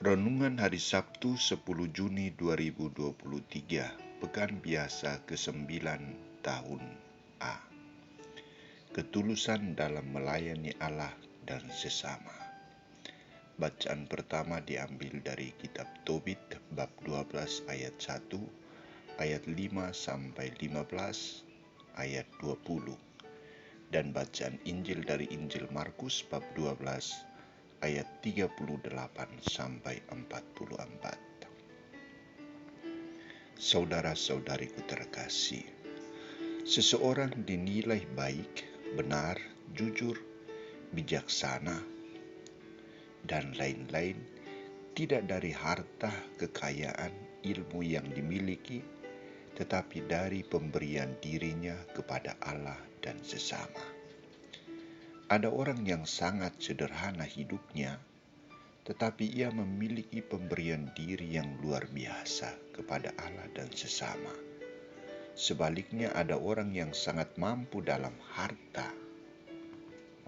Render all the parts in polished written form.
Renungan Hari Sabtu 10 Juni 2023, Pekan Biasa ke-9 tahun A. Ketulusan dalam melayani Allah dan sesama. Bacaan pertama diambil dari kitab Tobit bab 12 ayat 1, ayat 5 sampai 15, ayat 20. Dan bacaan Injil dari Injil Markus bab 12 ayat 38 sampai 44. Saudara-saudariku terkasih, seseorang dinilai baik, benar, jujur, bijaksana, dan lain-lain tidak dari harta, kekayaan, ilmu yang dimiliki, tetapi dari pemberian dirinya kepada Allah dan sesama. Ada orang yang sangat sederhana hidupnya, tetapi ia memiliki pemberian diri yang luar biasa kepada Allah dan sesama. Sebaliknya, ada orang yang sangat mampu dalam harta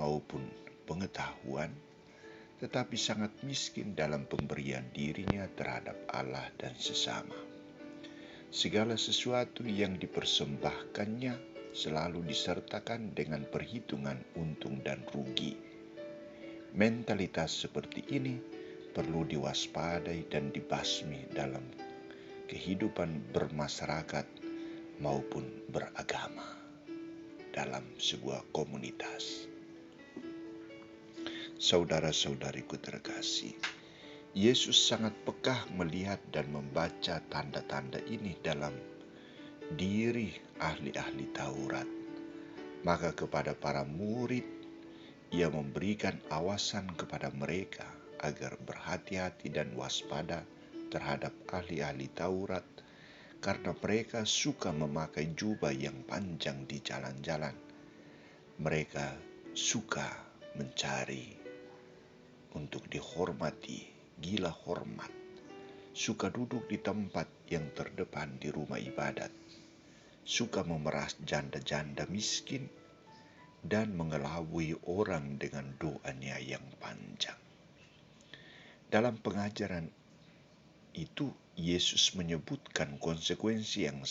maupun pengetahuan, tetapi sangat miskin dalam pemberian dirinya terhadap Allah dan sesama. Segala sesuatu yang dipersembahkannya selalu disertakan dengan perhitungan untung dan rugi. Mentalitas seperti ini perlu diwaspadai dan dibasmi dalam kehidupan bermasyarakat maupun beragama dalam sebuah komunitas. Saudara-saudariku terkasih, Yesus sangat peka melihat dan membaca tanda-tanda ini dalam diri ahli-ahli Taurat. Maka kepada para murid, ia memberikan awasan kepada mereka agar berhati-hati dan waspada terhadap ahli-ahli Taurat, karena mereka suka memakai jubah yang panjang di jalan-jalan. Mereka suka mencari untuk dihormati, gila hormat, suka duduk di tempat yang terdepan di rumah ibadat, suka memeras janda-janda miskin, dan mengelabui orang dengan doanya yang panjang. Dalam pengajaran itu, Yesus menyebutkan konsekuensi yang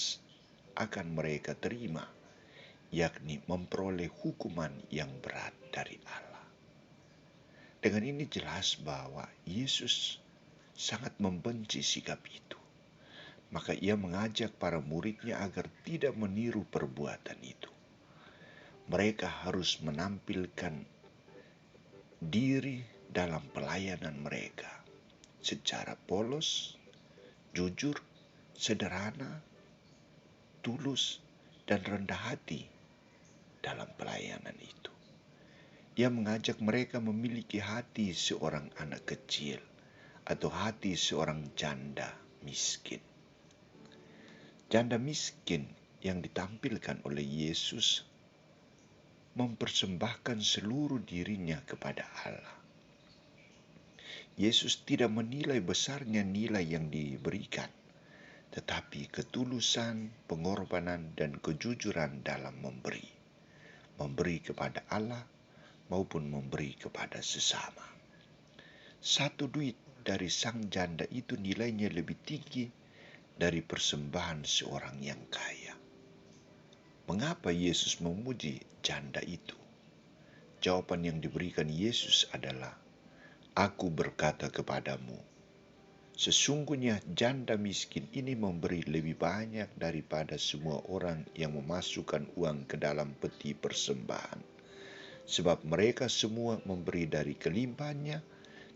akan mereka terima, yakni memperoleh hukuman yang berat dari Allah. Dengan ini jelas bahwa Yesus sangat membenci sikap itu. Maka ia mengajak para muridnya agar tidak meniru perbuatan itu. Mereka harus menampilkan diri dalam pelayanan mereka secara polos, jujur, sederhana, tulus, dan rendah hati dalam pelayanan itu. Ia mengajak mereka memiliki hati seorang anak kecil atau hati seorang janda miskin. Janda miskin yang ditampilkan oleh Yesus mempersembahkan seluruh dirinya kepada Allah. Yesus tidak menilai besarnya nilai yang diberikan, tetapi ketulusan, pengorbanan, dan kejujuran dalam memberi. Memberi kepada Allah maupun memberi kepada sesama. Satu duit dari sang janda itu nilainya lebih tinggi dari persembahan seorang yang kaya. Mengapa Yesus memuji janda itu? Jawaban yang diberikan Yesus adalah, "Aku berkata kepadamu, sesungguhnya janda miskin ini memberi lebih banyak daripada semua orang yang memasukkan uang ke dalam peti persembahan. Sebab mereka semua memberi dari kelimpahannya,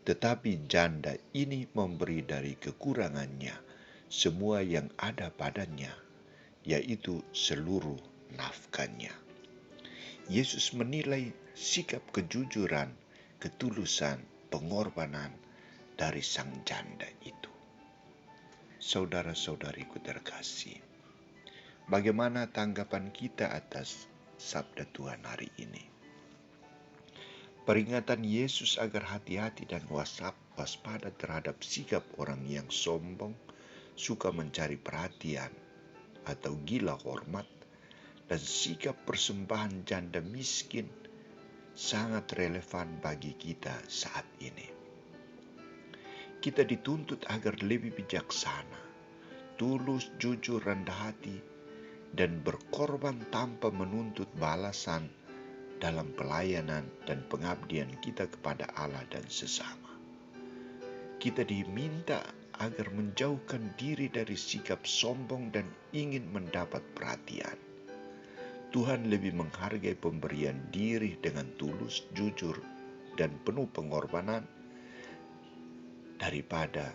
tetapi janda ini memberi dari kekurangannya semua yang ada padanya, yaitu seluruh nafkahnya." Yesus menilai sikap kejujuran, ketulusan, pengorbanan dari sang janda itu. Saudara-saudariku terkasih, bagaimana tanggapan kita atas sabda Tuhan hari ini? Peringatan Yesus agar hati-hati dan waspada terhadap sikap orang yang sombong, suka mencari perhatian, atau gila hormat, dan sikap persembahan janda miskin sangat relevan bagi kita saat ini. Kita dituntut agar lebih bijaksana, tulus, jujur, rendah hati, dan berkorban tanpa menuntut balasan dalam pelayanan dan pengabdian kita kepada Allah dan sesama. Kita diminta agar menjauhkan diri dari sikap sombong dan ingin mendapat perhatian. Tuhan lebih menghargai pemberian diri dengan tulus, jujur, dan penuh pengorbanan daripada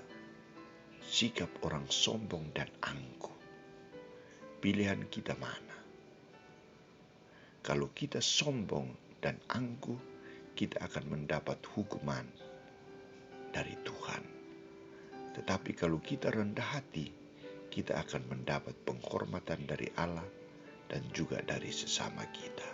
sikap orang sombong dan angkuh. Pilihan kita mana? Kalau kita sombong dan angkuh, kita akan mendapat hukuman dari Tuhan. Tetapi kalau kita rendah hati, kita akan mendapat penghormatan dari Allah dan juga dari sesama kita.